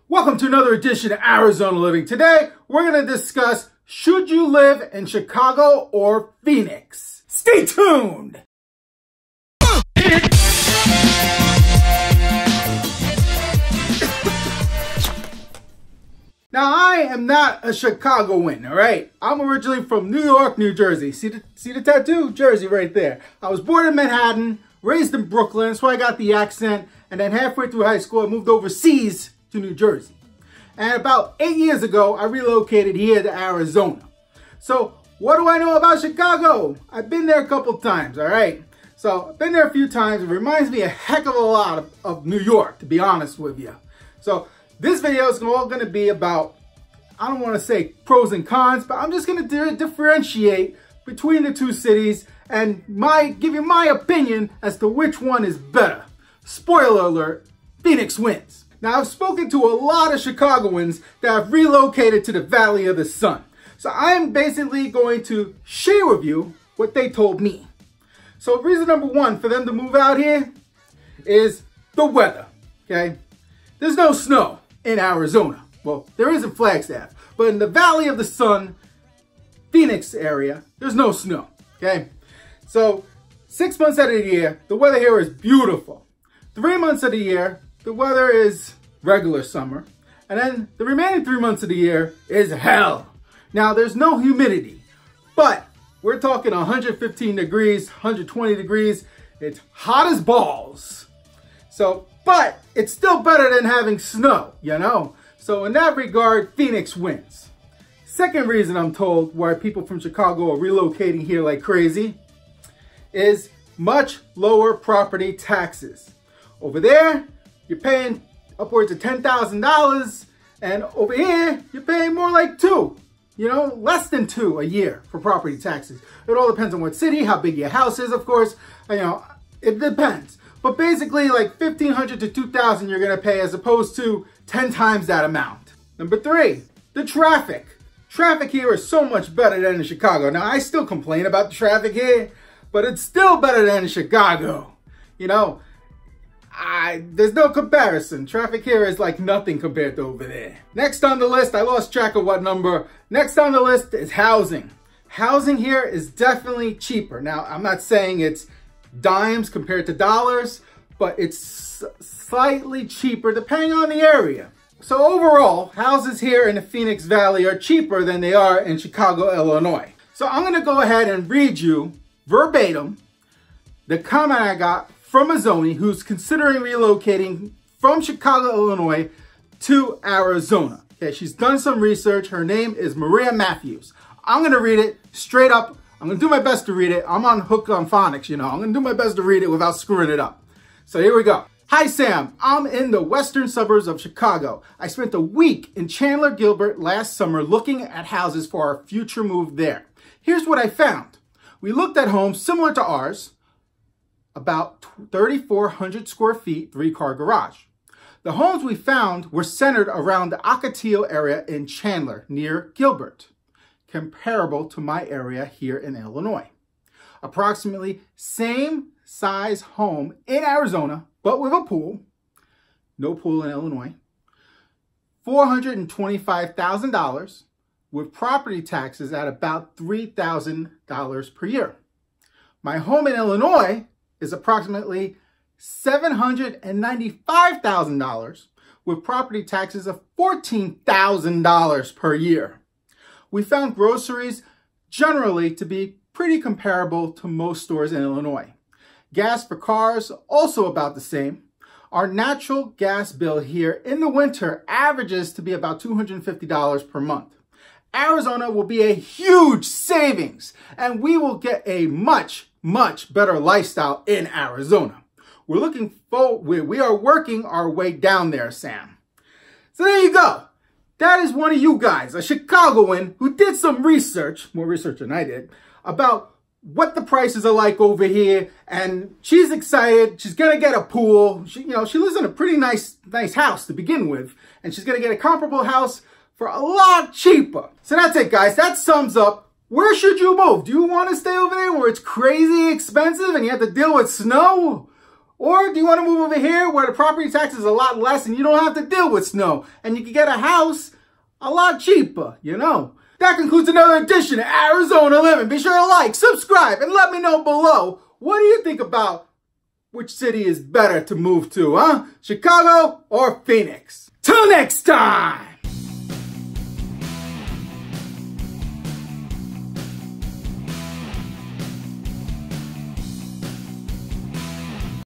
Welcome to another edition of Arizona Living. Today, we're going to discuss, should you live in Chicago or Phoenix? Stay tuned! Now, I am not a Chicagoan, all right? I'm originally from New York, New Jersey. See the tattoo? Jersey right there. I was born in Manhattan, raised in Brooklyn, that's why I got the accent. And then halfway through high school, I moved overseas to New Jersey. And about 8 years ago, I relocated here to Arizona. So what do I know about Chicago? I've been there a couple times, all right? So I've been there a few times. It reminds me a heck of a lot of New York, to be honest with you. So this video is all going to be about, I don't want to say pros and cons, but I'm just going to differentiate between the two cities and give you my opinion as to which one is better. Spoiler alert, Phoenix wins. Now, I've spoken to a lot of Chicagoans that have relocated to the Valley of the Sun. So I'm basically going to share with you what they told me. So reason number one for them to move out here is the weather, okay? There's no snow in Arizona. Well, there is in Flagstaff, but in the Valley of the Sun, Phoenix area, there's no snow, okay? So 6 months out of the year, the weather here is beautiful. 3 months of the year, the weather is regular summer. And then the remaining 3 months of the year is hell. Now, there's no humidity, but we're talking 115 degrees, 120 degrees. It's hot as balls. So, but it's still better than having snow, you know? So in that regard, Phoenix wins. Second reason I'm told why people from Chicago are relocating here like crazy is much lower property taxes. Over there, you're paying upwards of $10,000, and over here, you're paying more like $2,000, you know, less than $2,000 a year for property taxes. It all depends on what city, how big your house is, of course, you know, it depends. But basically, like $1,500 to $2,000 you're gonna pay as opposed to 10 times that amount. Number three, the traffic. Traffic here is so much better than in Chicago. Now, I still complain about the traffic here, but it's still better than in Chicago. You know, there's no comparison. Traffic here is like nothing compared to over there. Next on the list, I lost track of what number. Next on the list is housing. Housing here is definitely cheaper. Now, I'm not saying it's dimes compared to dollars, but it's slightly cheaper depending on the area. So overall, houses here in the Phoenix Valley are cheaper than they are in Chicago, Illinois. So I'm gonna go ahead and read you verbatim the comment I got from a Zonie who's considering relocating from Chicago, Illinois to Arizona. Okay, she's done some research. Her name is Maria Matthews. I'm gonna read it straight up. I'm gonna do my best to read it. I'm on hook on phonics, you know. I'm gonna do my best to read it without screwing it up. So here we go. Hi Sam, I'm in the western suburbs of Chicago. I spent a week in Chandler, Gilbert last summer looking at houses for our future move there. Here's what I found. We looked at homes similar to ours, about 3,400 square feet, 3-car garage. The homes we found were centered around the Ocotillo area in Chandler, near Gilbert, comparable to my area here in Illinois. Approximately same size home in Arizona, but with a pool. No pool in Illinois. $425,000 with property taxes at about $3,000 per year. My home in Illinois is approximately $795,000 with property taxes of $14,000 per year. We found groceries generally to be pretty comparable to most stores in Illinois. Gas for cars, also about the same. Our natural gas bill here in the winter averages to be about $250 per month. Arizona will be a huge savings, and we will get a much better lifestyle in Arizona. We are working our way down there, Sam. So there you go. That is one of you guys, a Chicagoan who did some research, more research than I did, about what the prices are like over here, and she's excited. She's gonna get a pool. She lives in a pretty nice house to begin with, and she's gonna get a comparable house for a lot cheaper. So that's it, guys. That sums up. Where should you move? Do you want to stay over there where it's crazy expensive and you have to deal with snow? Or do you want to move over here where the property tax is a lot less and you don't have to deal with snow and you can get a house a lot cheaper, you know? That concludes another edition of Arizona Living. Be sure to like, subscribe, and let me know below, what do you think about which city is better to move to, huh? Chicago or Phoenix? Till next time!